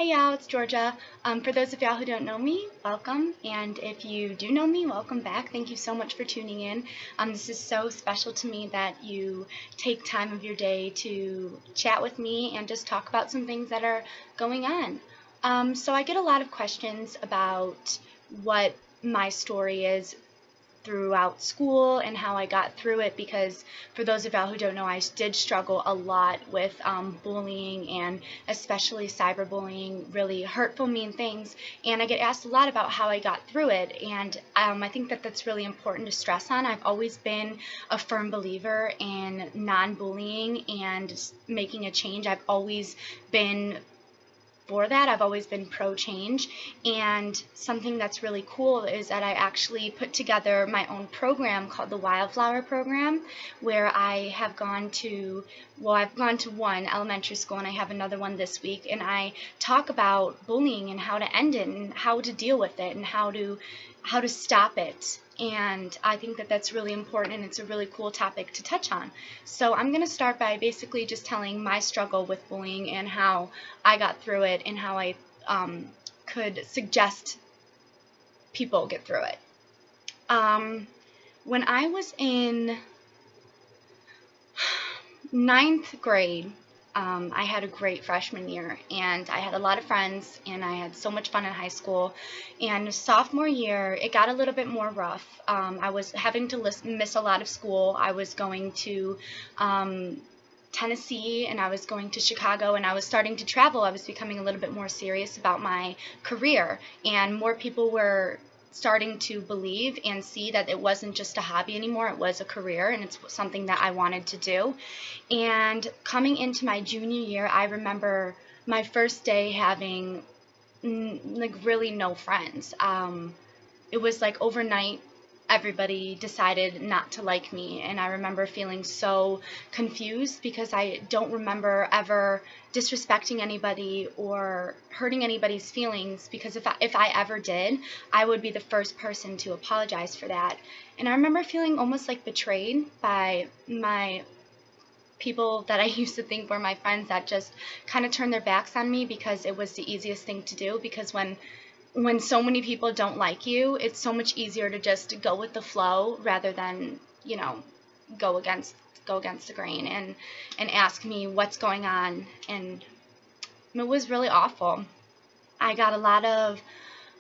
Hey y'all, it's Georgia. For those of y'all who don't know me, welcome. And if you do know me, welcome back. Thank you so much for tuning in. This is so special to me that you take time of your day to chat with me and just talk about some things that are going on. So I get a lot of questions about what my story is throughout school and how I got through it, because for those of y'all who don't know, I did struggle a lot with bullying, and especially cyberbullying, really hurtful, mean things, and I get asked a lot about how I got through it, and I think that that's really important to stress on. I've always been a firm believer in non-bullying and making a change. I've always been for that. I've always been pro-change, and something that's really cool is that I actually put together my own program called the Wildflower Program, where I have gone to, I've gone to one elementary school and I have another one this week, and I talk about bullying and how to end it and how to deal with it and how to stop it. And I think that that's really important, and it's a really cool topic to touch on. So I'm going to start by basically just telling my struggle with bullying and how I got through it and how I could suggest people get through it. When I was in 9th grade, I had a great freshman year, and I had a lot of friends, and I had so much fun in high school. And sophomore year, it got a little bit more rough. I was having to miss a lot of school. I was going to Tennessee, and I was going to Chicago, and I was starting to travel. I was becoming a little bit more serious about my career, and more people were starting to believe and see that it wasn't just a hobby anymore, it was a career, and it's something that I wanted to do. And coming into my junior year, I remember my first day having like really no friends. It was like overnight everybody decided not to like me, and I remember feeling so confused because I don't remember ever disrespecting anybody or hurting anybody's feelings, because if I ever did, I would be the first person to apologize for that. And I remember feeling almost like betrayed by my people that I used to think were my friends, that just kind of turned their backs on me because it was the easiest thing to do. Because when so many people don't like you, it's so much easier to just go with the flow rather than, you know, go against the grain and ask me what's going on. And it was really awful. I got a lot of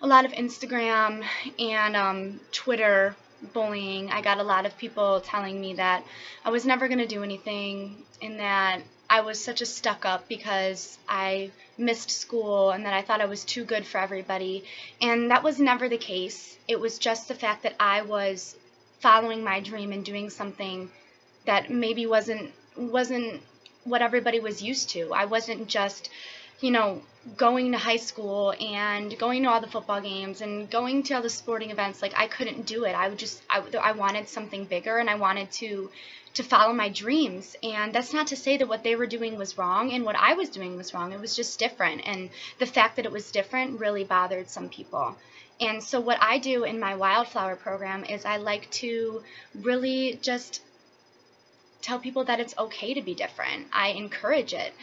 Instagram and Twitter bullying. I got a lot of people telling me that I was never going to do anything, and that I was such a stuck-up because I missed school, and that I thought I was too good for everybody. And that was never the case. It was just the fact that I was following my dream and doing something that maybe wasn't what everybody was used to. I wasn't just, you know, going to high school and going to all the football games and going to all the sporting events. Like, I couldn't do it. I wanted something bigger, and I wanted to follow my dreams. And that's not to say that what they were doing was wrong and what I was doing was wrong. It was just different, and the fact that it was different really bothered some people. And so what I do in my Wildflower program is I like to really just tell people that it's okay to be different. I encourage it.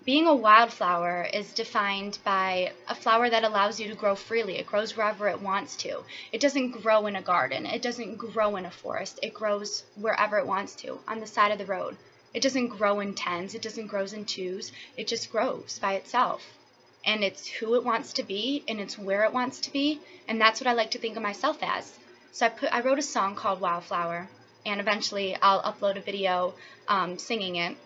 Being a wildflower is defined by a flower that allows you to grow freely. It grows wherever it wants to. It doesn't grow in a garden. It doesn't grow in a forest. It grows wherever it wants to, on the side of the road. It doesn't grow in tens. It doesn't grow in twos. It just grows by itself. And it's who it wants to be, and it's where it wants to be, and that's what I like to think of myself as. So I wrote a song called Wildflower, and eventually I'll upload a video singing it.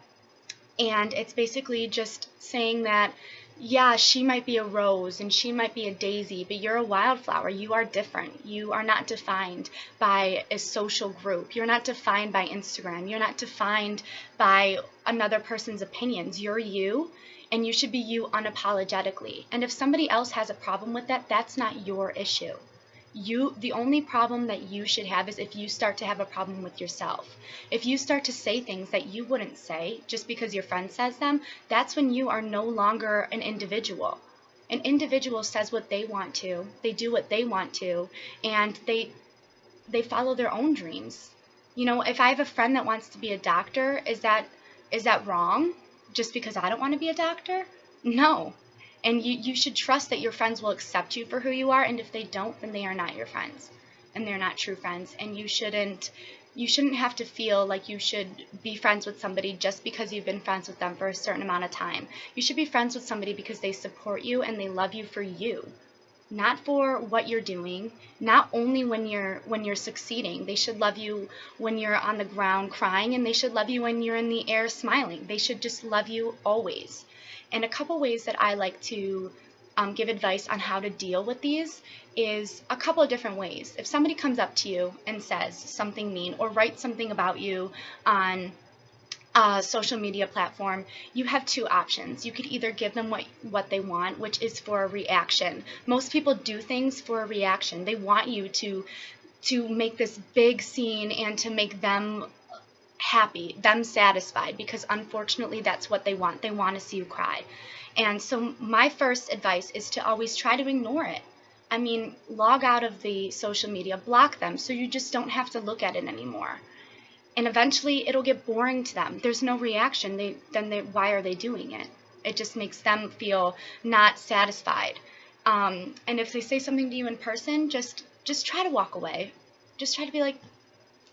And it's basically just saying that, yeah, she might be a rose and she might be a daisy, but you're a wildflower. You are different. You are not defined by a social group. You're not defined by Instagram. You're not defined by another person's opinions. You're you, and you should be you unapologetically. And if somebody else has a problem with that, that's not your issue. The only problem that you should have is if you start to have a problem with yourself. If you start to say things that you wouldn't say just because your friend says them, that's when you are no longer an individual. An individual says what they want to, they do what they want to, and they follow their own dreams. You know, if I have a friend that wants to be a doctor, is that wrong just because I don't want to be a doctor? No. And you should trust that your friends will accept you for who you are, and if they don't, then they are not your friends, and they're not true friends. And you shouldn't have to feel like you should be friends with somebody just because you've been friends with them for a certain amount of time. You should be friends with somebody because they support you and they love you for you, not for what you're doing. Not only when you're succeeding. They should love you when you're on the ground crying, and they should love you when you're in the air smiling. They should just love you always. And a couple ways that I like to give advice on how to deal with these is a couple of different ways. If somebody comes up to you and says something mean or writes something about you on a social media platform, you have two options. You could either give them what they want, which is for a reaction. Most people do things for a reaction. They want you to make this big scene and to make them happy, them satisfied, because unfortunately that's what they want. They want to see you cry. And so my first advice is to always try to ignore it. I mean, log out of the social media, block them, so you just don't have to look at it anymore. And eventually it'll get boring to them. There's no reaction. Why are they doing it? It just makes them feel not satisfied. And if they say something to you in person, just try to walk away. Just try to be like,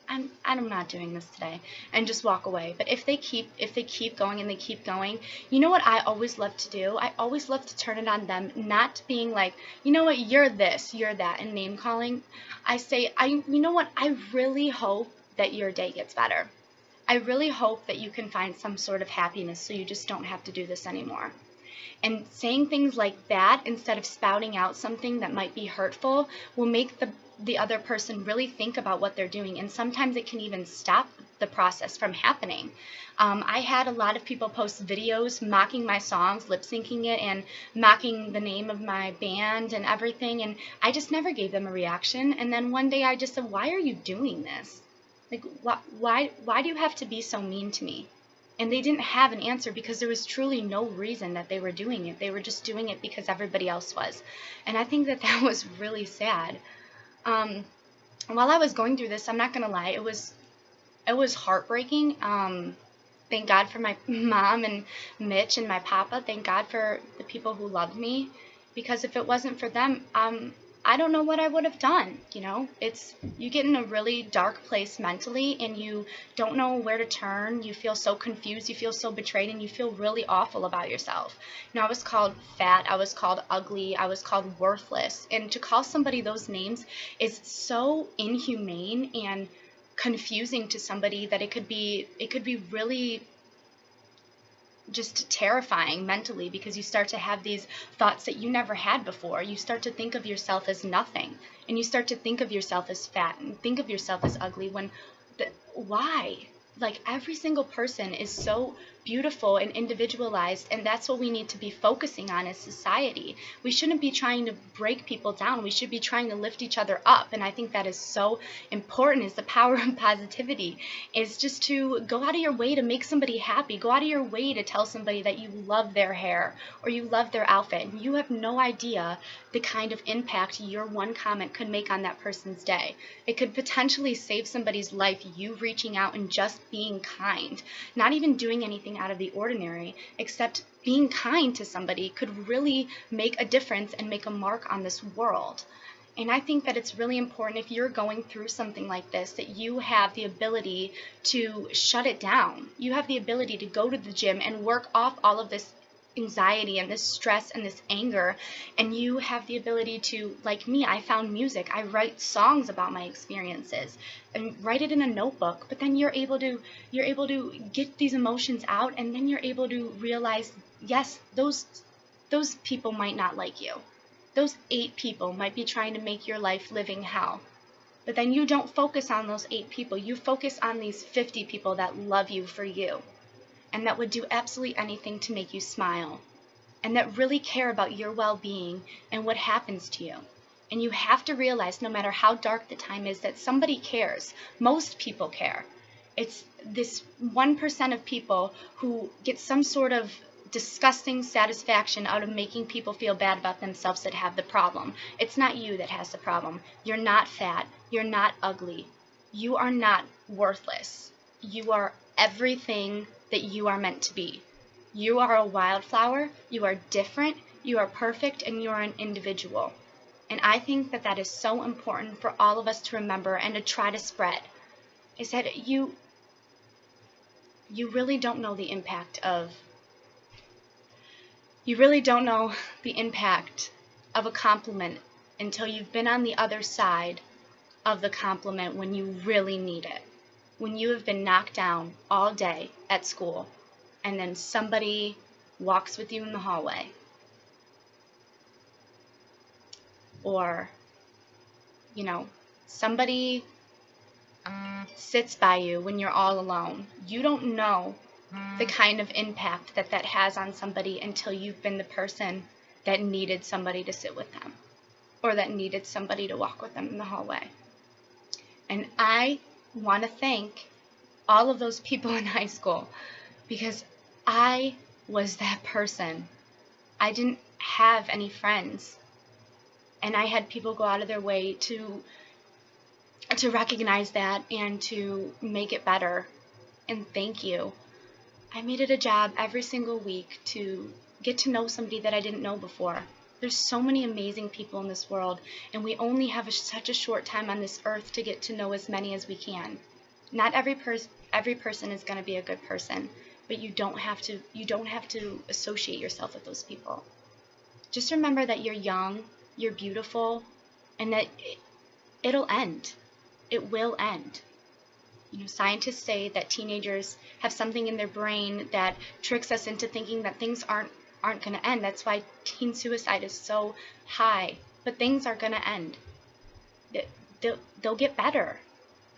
I'm not doing this today, and just walk away. But if they keep going and they keep going, you know what I always love to do? I always love to turn it on them, not being like, you know what, you're this, you're that, and name calling. I say, you know what, I really hope that your day gets better. I really hope that you can find some sort of happiness so you just don't have to do this anymore. And saying things like that instead of spouting out something that might be hurtful will make the other person really think about what they're doing, and sometimes it can even stop the process from happening. I had a lot of people post videos mocking my songs, lip syncing it, and mocking the name of my band and everything, and I just never gave them a reaction. And then one day I just said, why are you doing this? Like, why do you have to be so mean to me? And they didn't have an answer, because there was truly no reason that they were doing it. They were just doing it because everybody else was. And I think that was really sad. While I was going through this, I'm not going to lie, it was heartbreaking. Thank God for my mom and Mitch and my papa. Thank God for the people who loved me, because if it wasn't for them, I don't know what I would have done. You know, you get in a really dark place mentally, and you don't know where to turn. You feel so confused, you feel so betrayed, and you feel really awful about yourself. You know, I was called fat, I was called ugly, I was called worthless, and to call somebody those names is so inhumane and confusing to somebody that it could be really just terrifying mentally, because you start to have these thoughts that you never had before. You start to think of yourself as nothing, and you start to think of yourself as fat and think of yourself as ugly, when why? Like, every single person is so beautiful and individualized, and that's what we need to be focusing on as society. We shouldn't be trying to break people down. We should be trying to lift each other up, and I think that is so important. Is the power of positivity, is just to go out of your way to make somebody happy. Go out of your way to tell somebody that you love their hair or you love their outfit. And you have no idea the kind of impact your one comment could make on that person's day. It could potentially save somebody's life, you reaching out and just being kind, not even doing anything out of the ordinary, except being kind to somebody could really make a difference and make a mark on this world. And I think that it's really important, if you're going through something like this, that you have the ability to shut it down. You have the ability to go to the gym and work off all of this anxiety and this stress and this anger, and you have the ability to, like me, I found music. I write songs about my experiences and write it in a notebook, but then you're able to get these emotions out, and then you're able to realize, yes, those people might not like you. Those 8 people might be trying to make your life living hell. But then you don't focus on those 8 people. You focus on these 50 people that love you for you, and that would do absolutely anything to make you smile, and that really care about your well-being and what happens to you. And you have to realize, no matter how dark the time is, that somebody cares. Most people care. It's this 1% of people who get some sort of disgusting satisfaction out of making people feel bad about themselves that have the problem. It's not you that has the problem. You're not fat. You're not ugly. You are not worthless. You are everything that you are meant to be. You are a wildflower. You are different. You are perfect and you are an individual. And I think that that is so important for all of us to remember and to try to spread, is that you really don't know the impact of a compliment until you've been on the other side of the compliment when you really need it. When you have been knocked down all day at school and then somebody walks with you in the hallway, or somebody sits by you when you're all alone. You don't know the kind of impact that that has on somebody until you've been the person that needed somebody to sit with them, or that needed somebody to walk with them in the hallway. And I want to thank all of those people in high school, because I was that person. I didn't have any friends, and I had people go out of their way to recognize that and to make it better. And thank you. I made it a job every single week to get to know somebody that I didn't know before. There's so many amazing people in this world, and we only have such a short time on this earth to get to know as many as we can. Not every person is going to be a good person, but you don't have to associate yourself with those people. Just remember that you're young, you're beautiful, and that it'll end. It will end. Scientists say that teenagers have something in their brain that tricks us into thinking that things aren't going to end. That's why teen suicide is so high. But things are going to end. They'll get better.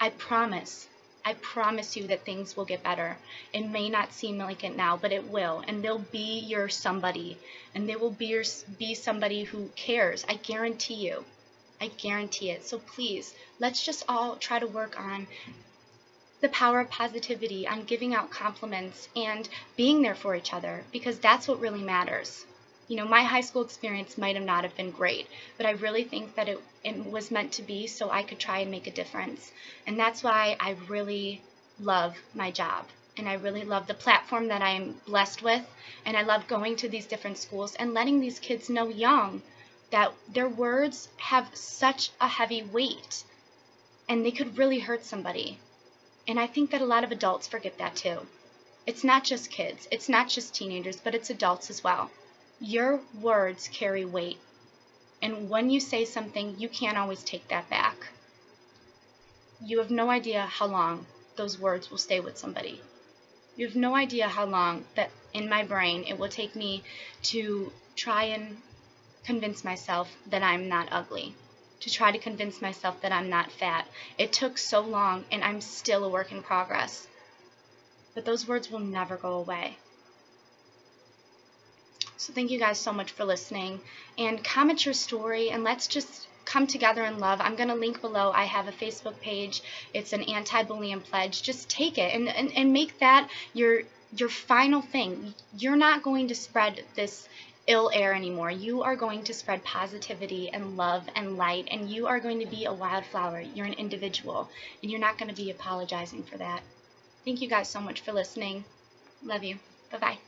I promise. I promise you that things will get better. It may not seem like it now, but it will. And they'll be your somebody. And they will be somebody who cares. I guarantee you. I guarantee it. So please, let's just all try to work on the power of positivity, on giving out compliments and being there for each other, because that's what really matters. My high school experience might have not have been great, but I really think that it was meant to be so I could try and make a difference. And that's why I really love my job, and I really love the platform that I'm blessed with, and I love going to these different schools and letting these kids know young that their words have such a heavy weight and they could really hurt somebody. And I think that a lot of adults forget that too. It's not just kids, it's not just teenagers, but it's adults as well. Your words carry weight. And when you say something, you can't always take that back. You have no idea how long those words will stay with somebody. You have no idea how long that in my brain it will take me to try and convince myself that I'm not ugly, to try to convince myself that I'm not fat. It took so long, and I'm still a work in progress. But those words will never go away. So thank you guys so much for listening, and comment your story, and let's just come together in love. I'm going to link below. I have a Facebook page. It's an anti-bullying pledge. Just take it and make that your final thing. You're not going to spread this ill air anymore. You are going to spread positivity and love and light, and you are going to be a wildflower. You're an individual, and you're not going to be apologizing for that. Thank you guys so much for listening. Love you. Bye-bye.